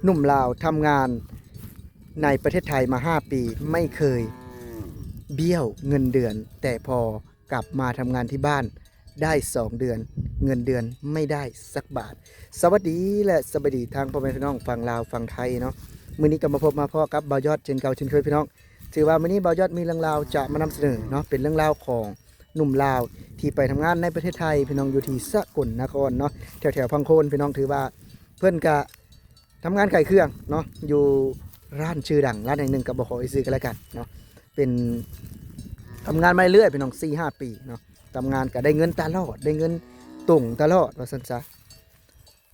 หนุ่มลาวทำงานในประเทศไทยมา5ปีไม่เคยเบี้ยวเงินเดือนแต่พอกลับมาทำงานที่บ้านได้2เดือนเงินเดือนไม่ได้สักบาทสวัสดีและสวัสดีทางพ่อแม่พี่น้องฝั่งลาวฝั่งไทยเนาะมื้อนี้ก็มาพบมาพ่อกับบ่าวยอดเช่นเก่าเช่นเคยพี่น้องถือว่ามื้อนี้บ่าวยอดมีเรื่องราวจะมานำเสนอเนาะเป็นเรื่องราวของหนุ่มลาวที่ไปทำงานในประเทศไทยพี่น้องอยู่ที่สกลนครเนาะแถวๆพังโคนพี่น้องถือว่าเพื่อนก็ทำงานไก่เครื่องเนาะอยู่ร้านชื่อดังร้านแห่งหนึ่งกับบ่ขอซื้อกันแล้วกันเนาะเป็นทำงานมาเรื่อยพี่น้อง4-5 ปีเนาะทำงานก็ได้เงินตลอดได้เงินตุ่งตลอดว่าซั่นซะ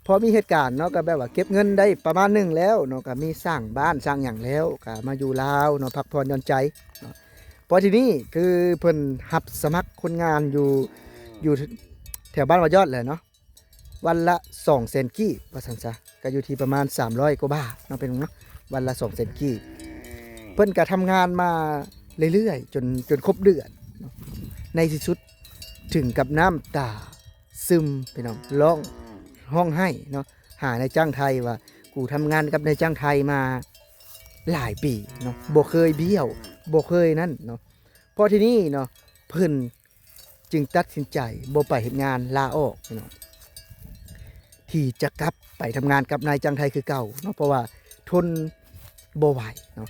พอมีเหตุการณ์เนาะก็แบบว่าเก็บเงินได้ประมาณหนึงแล้วเนาะก็มีสร้างบ้านสร้างหยังแล้วก็มาอยู่ลาวเนาะพักผ่อนหย่อนใจเนาะพอทีนี้คือเพิ่นรับสมัครคนงานอยู่แถวบ้านวายอดแหละเนาะวันละ200,000กีบว่าซั่นซะก็อยู่ที่ประมาณ300กว่าบาทเนาะเป็นเนาะวันละ200,000กีบเพิ่นก็ทำงานมาเรื่อยๆจนครบเดือนเนาะในที่สุดถึงกับน้ำตาซึมพี่น้องร้องห้องไห้เนาะหานายจ้างไทยว่ากูทำงานกับนายจ้างไทยมาหลายปีเนาะบ่เคยเบี้ยวบ่เคยนั่นเนาะพอทีนี้เนาะเพิ่นจึงตัดสินใจบ่ไปเฮ็ดงานลาออกพี่น้องที่จะกลับไปทำงานกับนายจ้างไทยคือเก่าเนาะเพราะว่าทนบ่ไหวเนาะ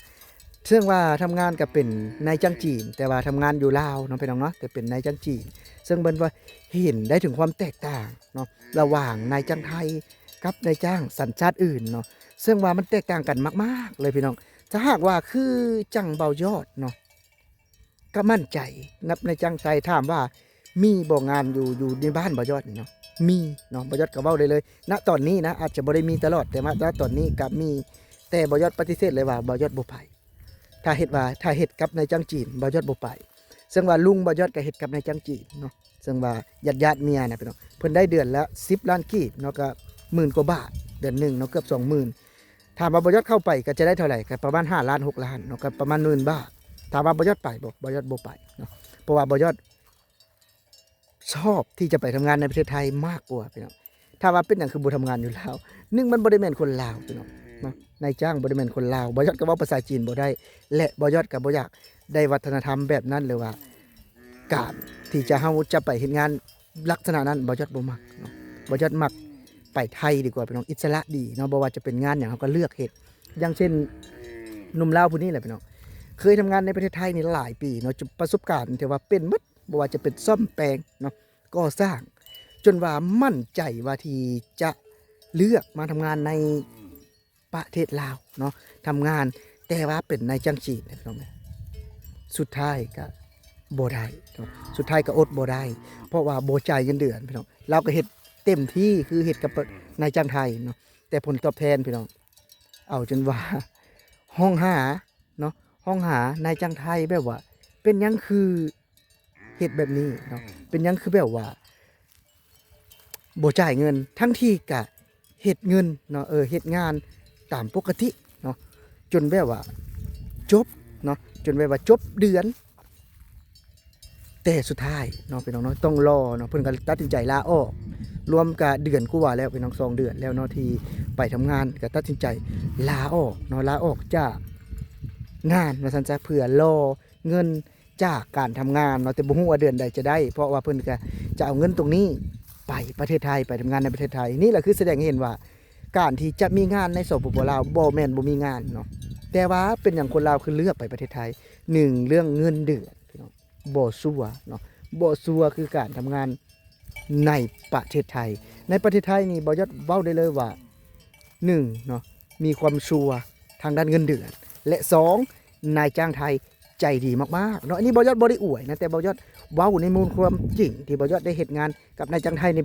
ซึ่งว่าทำงานกับเป็นนายจ้างจีนแต่ว่าทำงานอยู่ลาวเนาะพี่น้องเนาะแต่เป็นนายจ้างจีนซึ่งเบิ่นว่าเห็นได้ถึงความแตกต่างเนาะระหว่างนายจ้างไทยกับนายจ้างสัญชาติอื่นเนาะซึ่งว่ามันแตกต่างกันมากๆเลยพี่น้องถ้าหากว่าคือจังเบายอดเนาะก็มั่นใจนับนายจ้างไทยถามว่ามีบ่งานอยู่ในบ้านเบายอดนี่เนาะมีเนาะเบายอดก็เว้าได้เลยณตอนนี้นะอาจจะบ่ได้มีตลอดแต่ว่าณตอนนี้ก็มีแต่เบายอดปฏิเสธเลยว่าเบายอดบ่ไปถ้าเฮ็ดกับนายจ้างจีนเบายอดบ่ไปซึ่งว่าลุงเบายอดก็เฮ็ดกับนายจ้างจีนเนาะซึ่งว่าญาติเมียนะพี่น้องเพิ่นได้เดือนละ10 ล้านกีบเนาะก็10,000 กว่าบาทเดือนหนึงเนาะเกือบ 20,000ถามว่าเบายอดเข้าไปก็จะได้เท่าไหร่ก็ประมาณ5 ล้าน 6 ล้านเนาะก็ประมาณ10,000 บาทถามว่าเบายอดไปบ่เบายอดบ่ไปเนาะเพราะว่าเบายอดชอบที่จะไปทำงานในประเทศไทยมากกว่าพี่น้องถ้าว่าเป็นหยังคือบ่ทำงานอยู่ลาว1มันบ่ได้แม่นคนลาวพี่น้องเนาะนายจ้างบ่ได้แม่นคนลาวเบายอดก็เว้าภาษาจีนบ่ได้และเบายอดก็บ่อยากได้วัฒนธรรมแบบนั้นหรือว่าการที่จะเฮาจะไปเฮ็ดงานลักษณะนั้นเบายอดบ่มักเนาะเบายอดมักไปไทยดีกว่าพี่น้องอิสระดีเนาะบ่ว่าจะเป็นงานหยังเฮาก็เลือกเฮ็ดอย่างเช่นหนุ่มลาวผู้นี้แหละพี่น้องเคยทำงานในประเทศไทยนี่หลายปีเนาะประสบการณ์ที่ว่าเป็นหมดบ่ว่าจะเป็นซ่อมแปลงเนาะก่อสร้างจนว่ามั่นใจว่าที่จะเลือกมาทำงานในประเทศลาวเนาะทำงานแต่ว่าเป็นนายจ้างจีนพี่น้องสุดท้ายก็บ่ได้เนาะสุดท้ายก็อดบ่ได้เพราะว่าบ่จ่ายเงินเดือนพี่น้องเราก็เฮ็ดเต็มที่คือเฮ็ดกับนายจ้างไทยเนาะแต่ผลตอบแทนพี่น้องเอาจนว่าห้องหาเนาะห้องหานายจ้างไทยแบบว่าเป็นหยังคือเฮ็ดแบบนี้เนาะเป็นหยังคือแบบว่าบ่จ่ายเงินทั้งที่ก็เฮ็ดเงินเนาะเฮ็ดงานตามปกติเนาะจนแบบว่าจบเนาะจนแบบว่าจบเดือนแต่สุดท้ายเนาะพี่น้องเนาะต้องรอเนาะเพิ่นก็ตัดสินใจลาออกรวมกับเดือนกว่าแล้วพี่น้อง2 เดือนแล้วเนาะที่ไปทำงานก็ตัดสินใจลาออกเนาะลาออกจากงานว่าซั่นซะเพื่อรอเงินจากการทำงานเนาะแต่บ่ฮู้ว่าเดือนใดจะได้เพราะว่าเพิ่นก็จะเอาเงินตรงนี้ไปประเทศไทยไปทำงานในประเทศไทยนี่แหละคือแสดงให้เห็นว่าการที่จะมีงานในสปปลาวบ่แม่นบ่มีงานเนาะแต่ว่าเป็นอย่างคนลาวคือเลือกไปประเทศไทย1เรื่องเงินเดือนพี่น้องบ่ซัวเนาะบ่ซัวคือการทำงานในประเทศไทยในประเทศไทยนี่บ่ยอดเว้าได้เลยว่า1เนาะมีความซัวทางด้านเงินเดือนและ2นายจ้างไทยใจดีมากๆเนาะอันนี้บ่ยอดบ่ได้อวยนะแต่บ่ยอดเว้าในมูลความจริงที่บ่ยอดได้เฮ็ดงานกับนายจ้างไทยนี่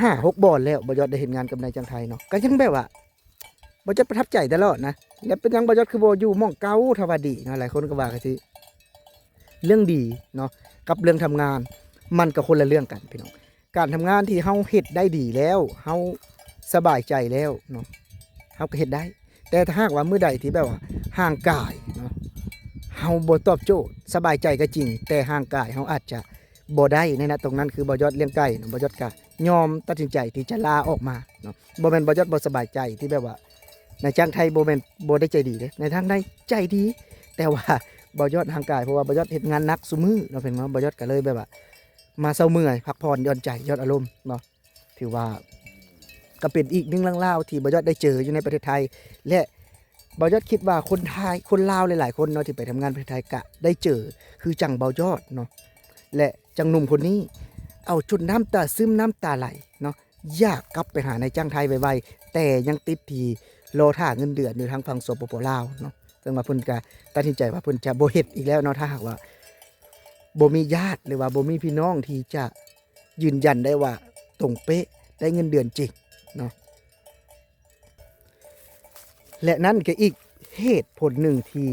5-6 บ่อนแล้วบ่ยอดได้เฮ็ดงานกับนายจ้างไทยเนาะก็ยังแบบว่าบ่ยอดประทับใจตลอดนะแล้วเป็นหยังบ่ยอดคือบ่อยู่หม้องเก่าทว่าดีเนาะหลายคนก็ว่ากันสิเรื่องดีเนาะกับเรื่องทำงานมันก็คนละเรื่องกันพี่น้องการทำงานที่เฮาเฮ็ดได้ดีแล้วเฮาสบายใจแล้วเนาะเฮาก็เฮ็ดได้แต่ถ้าหากว่ามื้อใดที่แบบว่าห่างกายเนาะเฮาบ่ตอบโจทย์สบายใจก็จริงแต่ห่างกายเฮาอาจจะบ่ได้ในณตรงนั้นคือบ่ยอดเลี้ยงไก่เนาะบ่ยอดก็ ยอมตัดสินใจที่จะลาออกมาเนาะบ่แม่นบ่ยอดบ่สบายใจที่แบบว่านายจ้างไทยบ่แม่นบ่ได้ใจดีเด้ในทางใดใจดี แต่ว่าบ่ยอดทางกายเพราะว่าบ่ยอดเฮ็ดงานหนักซุมื้อเนาะเพิ่นเนาะบ่ยอดก็เลยแบบว่ามาเซาเมื่อยพักผ่อนหย่อนใจหย่อนอารมณ์เนาะถือว่าก็เป็นอีกหนึ่งเรื่องราวที่บ่ยอดได้เจออยู่ในประเทศไทยและบ่ยอดคิดว่าคนไทยคนลาวหลายๆคนเนาะที่ไปทำงานประเทศไทยก็ได้เจอคือจังบ่ยอดเนาะและจังหนุ่มคนนี้เอาจุดน้ำตาซึมน้ำตาไหลเนาะอยากกลับไปหานายจ้างไทยไวๆแต่ยังติดที่รอท่าเงินเดือนอยู่ทางฝั่งสปปลาวเนาะซึ่งว่าเพิ่นก็ตัดสินใจว่าเพิ่นจะบ่เฮ็ดอีกแล้วเนาะถ้าหากว่าบ่มีญาติหรือว่าบ่มีพี่น้องที่จะยืนยันได้ว่าตรงเป๊ะได้เงินเดือนจริงเนาะและนั่นก็อีกเหตุผลหนึ่งที่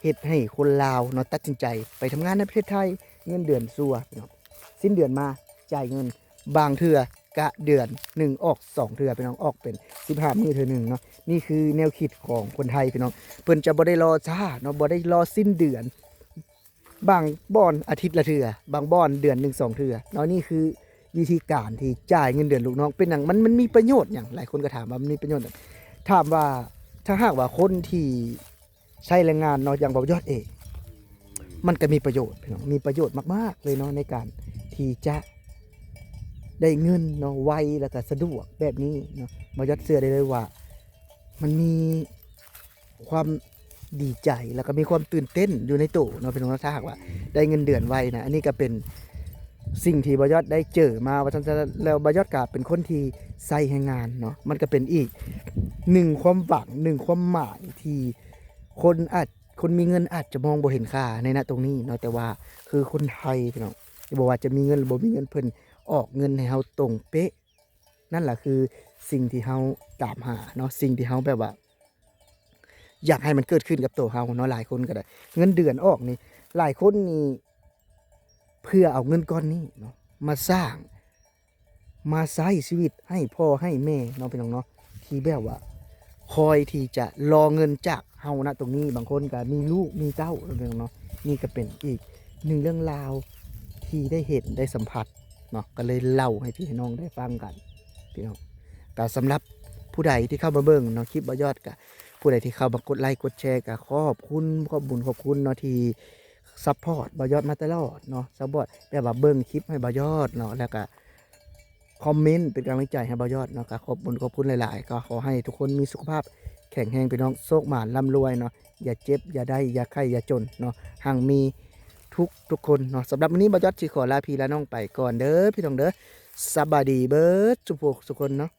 เฮ็ดให้คนลาวเนาะตัดสินใจไปทำงานในประเทศไทยเงินเดือนซัวเนาะสิ้นเดือนมาจ่ายเงินบางเทื่อกะเดือน1ออก2เทื่อพี่น้องออกเป็น15มื้อเทื่อหนึงเนาะนี่คือแนวคิดของคนไทยพี่น้องเพิ่นจะบ่ได้รอช้าเนาะบ่ได้รอสิ้นเดือนบางบ่อนอาทิตย์ละเทื่อบางบ่อนเดือน1 2เทื่อเนาะนี่คือวิธีการที่จ่ายเงินเดือนลูกน้องเป็นหยังมันมีประโยชน์หยังหลายคนก็ถามว่ามันมีประโยชน์หยังถามว่าถ้าหากว่าคนที่ใช้แรงงานเนาะอย่างบ่ยอดเองมันก็มีประโยชน์พี่น้องมีประโยชน์มากๆเลยเนาะในการที่จะได้เงินเนาะไวแล้วก็สะดวกแบบนี้เนาะบ่ยอดเชื่อได้เลยว่ามันมีความดีใจแล้วก็มีความตื่นเต้นอยู่ในตัวเนาะพี่น้องถ้าหากว่าได้เงินเดือนไวนะอันนี้ก็เป็นสิ่งที่บ่ยอดได้เจอมาว่าซั่นแล้วบ่ยอดก็เป็นคนที่ใส่ให้งานเนาะมันก็เป็นอีกหนึ่งความหวังหนึ่งความหมายที่คนมีเงินอาจจะมองบ่เห็นค่าในณตรงนี้เนาะแต่ว่าคือคนไทยพี่น้องบ่ว่าจะมีเงินหรือบ่มีเงินเพิ่นออกเงินให้เฮาตรงเป๊ะนั่นแหละคือสิ่งที่เฮาตามหาเนาะสิ่งที่เฮาแบบว่าอยากให้มันเกิดขึ้นกับตัวเฮาเนาะหลายคนก็ได้เงินเดือนออกนี่หลายคนนี่เพื่อเอาเงินก้อนนี้เนาะมาสร้างมาใช้ชีวิตให้พ่อให้แม่เนาะพี่น้องเนาะที่แบบว่าคอยที่จะรอเงินจากเฮาณตรงนี้บางคนก็มีลูกมีเต้าเรื่องเนาะนี่ก็เป็นอีกหนึ่งเรื่องราวที่ได้เห็นได้สัมผัสเนาะก็เลยเล่าให้พี่น้องได้ฟังกันพี่น้องแต่สำหรับผู้ใดที่เข้ามาเบิ่งเนาะคลิปบ่ยอดก็ผู้ใดที่เข้ามากดไลค์กดแชร์ก็ขอบคุณขอบบุญขอบคุณเนาะที่ซัพพอร์ตบ่ยอดมาตลอดเนาะซัพพอร์ตแบบว่าเบิ่งคลิปให้บ่ยอดเนาะแล้วก็คอมเมนต์เป็นกำลังใจให้บ่ยอดเนาะก็ขอบบุญขอบคุณหลายๆก็ขอให้ทุกคนมีสุขภาพแข็งแรงพี่น้องโชคหมานร่ำรวยเนาะอย่าเจ็บอย่าได้อย่าไข้อย่าจนเนาะห่างมีทุกคนเนาะสำหรับวันนี้บ่ยอดสิขอลาพี่ลาน้องไปก่อนเด้อพี่น้องเด้อสบายดีเบิดทุกคนเนาะ